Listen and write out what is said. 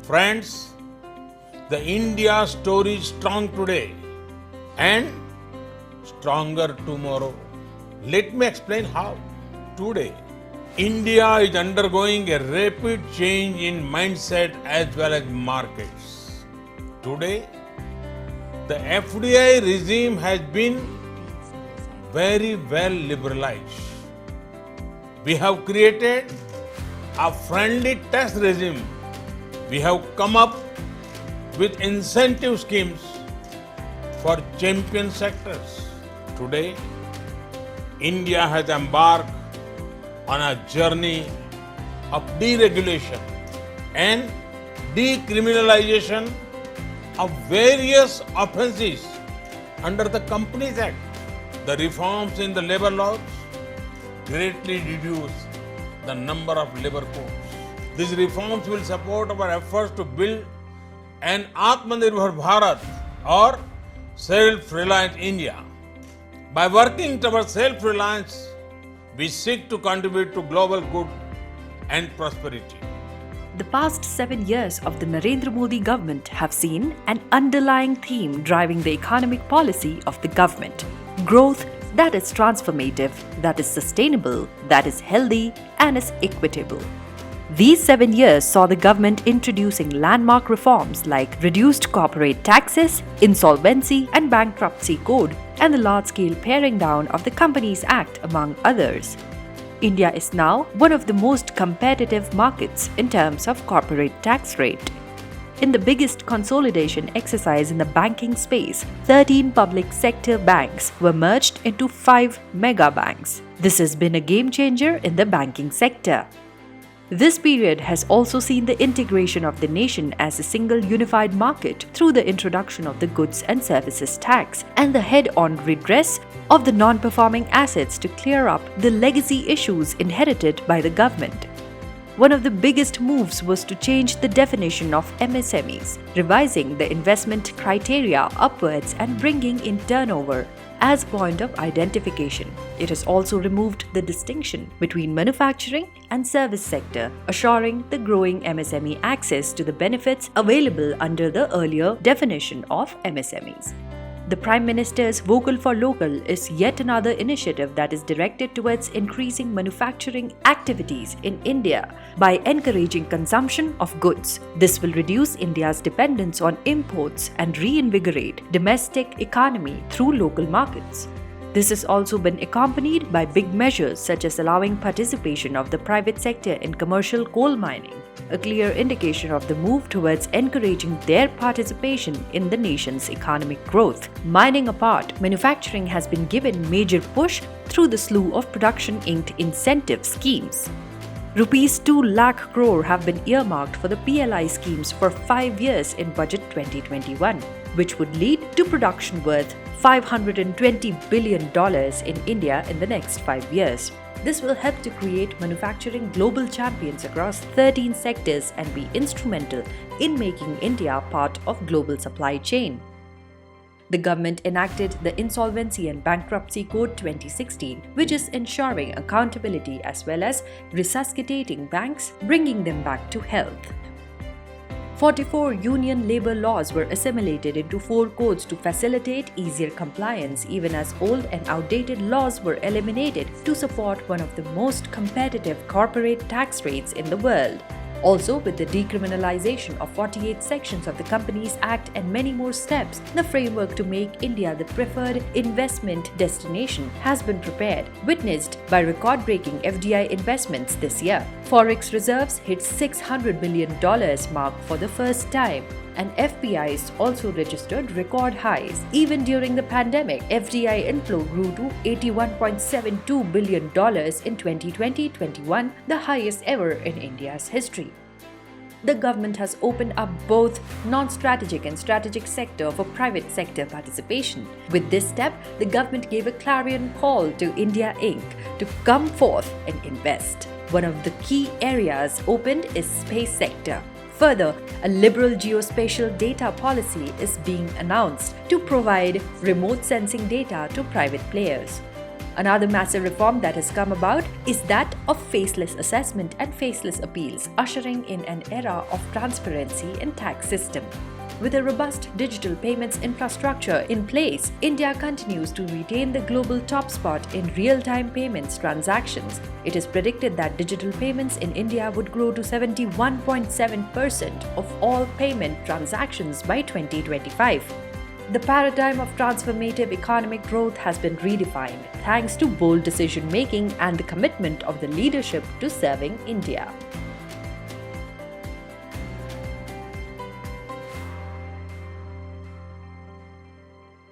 Friends, the India story is strong today and stronger tomorrow. Let me explain how. Today, India is undergoing a rapid change in mindset as well as markets. Today, the FDI regime has been very well liberalized. We have created a friendly tax regime. We have come up with incentive schemes for champion sectors. Today, India has embarked on a journey of deregulation and decriminalization of various offences under the Companies Act. The reforms in the labor laws greatly reduce the number of labor courts. These reforms will support our efforts to build an Atmanirbhar Bharat or self-reliant India. By working towards self-reliance, we seek to contribute to global good and prosperity. The past 7 years of the Narendra Modi government have seen an underlying theme driving the economic policy of the government: growth that is transformative, that is sustainable, that is healthy, and is equitable. These 7 years saw the government introducing landmark reforms like reduced corporate taxes, insolvency and bankruptcy code, and the large-scale paring down of the Companies Act, among others. India is now one of the most competitive markets in terms of corporate tax rate. In the biggest consolidation exercise in the banking space, 13 public sector banks were merged into 5 mega banks. This has been a game changer in the banking sector. This period has also seen the integration of the nation as a single unified market through the introduction of the goods and services tax and the head-on redress of the non-performing assets to clear up the legacy issues inherited by the government. One of the biggest moves was to change the definition of MSMEs, revising the investment criteria upwards and bringing in turnover as point of identification. It has also removed the distinction between manufacturing and service sector, assuring the growing MSME access to the benefits available under the earlier definition of MSMEs. The Prime Minister's Vocal for Local is yet another initiative that is directed towards increasing manufacturing activities in India by encouraging consumption of goods. This will reduce India's dependence on imports and reinvigorate domestic economy through local markets. This has also been accompanied by big measures such as allowing participation of the private sector in commercial coal mining, a clear indication of the move towards encouraging their participation in the nation's economic growth. Mining apart, manufacturing has been given major push through the slew of production-linked incentive schemes. Rupees 2 lakh crore have been earmarked for the PLI schemes for 5 years in Budget 2021, which would lead to production worth $520 billion in India in the next 5 years. This will help to create manufacturing global champions across 13 sectors and be instrumental in making India part of global supply chain. The government enacted the Insolvency and Bankruptcy Code 2016, which is ensuring accountability as well as resuscitating banks, bringing them back to health. 44 union labor laws were assimilated into 4 codes to facilitate easier compliance, even as old and outdated laws were eliminated to support one of the most competitive corporate tax rates in the world. Also, with the decriminalization of 48 sections of the Companies Act and many more steps, the framework to make India the preferred investment destination has been prepared, witnessed by record-breaking FDI investments this year. Forex reserves hit $600 billion mark for the first time, and FPIs also registered record highs. Even during the pandemic, FDI inflow grew to $81.72 billion in 2020-21, the highest ever in India's history. The government has opened up both non-strategic and strategic sector for private sector participation. With this step, the government gave a clarion call to India Inc. to come forth and invest. One of the key areas opened is space sector. Further, a liberal geospatial data policy is being announced to provide remote sensing data to private players. Another massive reform that has come about is that of faceless assessment and faceless appeals, ushering in an era of transparency in tax system. With a robust digital payments infrastructure in place, India continues to retain the global top spot in real-time payments transactions. It is predicted that digital payments in India would grow to 71.7% of all payment transactions by 2025. The paradigm of transformative economic growth has been redefined thanks to bold decision-making and the commitment of the leadership to serving India.